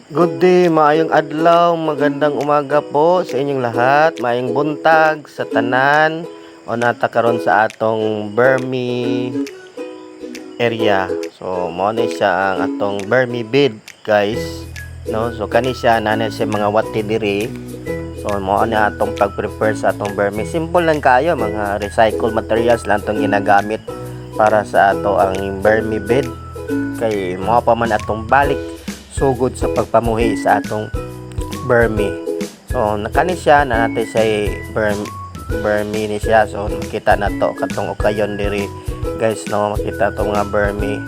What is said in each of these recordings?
Good day, maayong adlaw, magandang umaga po sa inyong lahat, maayong buntag sa tanan o nata karon sa atong Burmi area. So mao ni siya ang atong Burmi bed, guys. No, so kani siya nanay siya mga wati diri. So mao ni atong pag-prepare sa atong Burmi. Simple lang kayo, mga recycled materials lang tong ginagamit para sa ato ang Burmi bed. Kay mao pa man atong balik sugod sa pagpamuhi sa atong Burmi. So nakani siya na natin siya Burmi ni siya. So makita na to katong okayon diri, guys, no, makita to mga Burmi.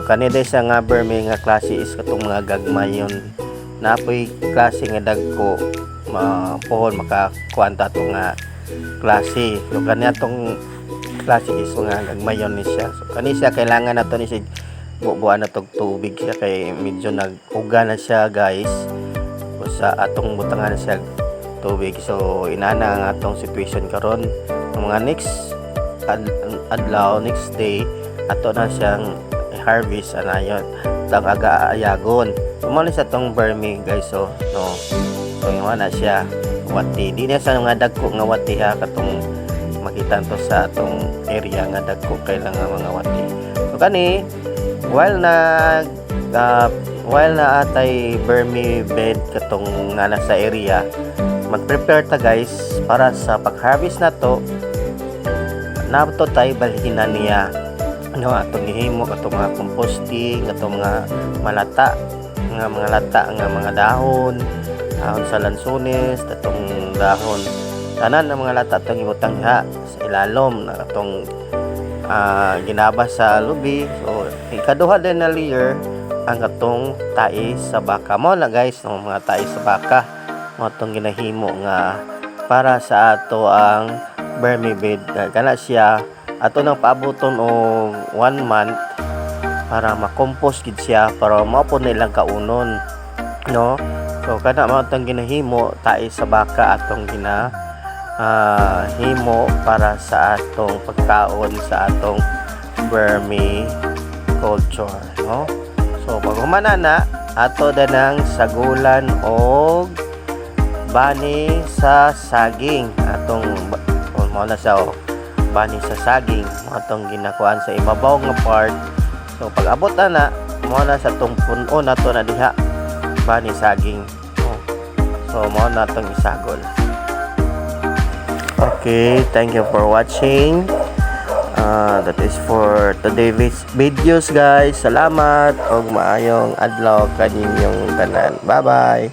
Kani din siya nga Burmi nga klase is katong mga gagmayon. Napoy klase nga dagko pohon makakuanta to nga klase. So kani atong klase is nga gagmayon ni siya. So kani siya kailangan nato ni siya bubuan na tog tubig siya kay medyo nag-uga na siya, guys. So, sa atong butangan siya tubig. So inana ang atong situation karon ng mga next adlaw, next day ato na siyang harvest anayon tag aga ayagon. Umalis sa tong Burmi, guys. So no, so yung na siya wati, di na sa mga dagko nga wati ha, katong makita to sa atong area nga dagko kailangan mga wati. So kani while na atay Burmi bed katong nga nasa area, mag-prepare ta, guys, para sa pag-harvest na to tay balhin na niya ano atong gihimo katong mga composting, katong mga malata nga mga lata nga mga dahon sa lansones, katong dahon tanan ng mga lata atong ibutang diha sa ilalom na katong ginabas sa lubi. So ikaduha din na layer ang katong tai sa baka mo na, guys, ng mga tai sa baka mo atong ginahimo nga para sa ato ang Burmi bed. Kana siya ato nang paaboton og 1 month para ma-compost gid siya para mao po nilang kaunon, no. So kana mo atong ginahimo tai sa baka atong himo para sa atong pagkaon sa atong Burmi culture, no. So pag humana na ato danang sagulan og bani sa saging atong mao na siya bani sa saging atong ginakuan sa ibabaw nga part. So pag abot na mao na sa tong puno nato na diha bani saging, no? So mao na tong isagol. Okay, thank you for watching. That is for today's videos, guys. Salamat og maayong adlaw kaninyong tanan. Bye bye.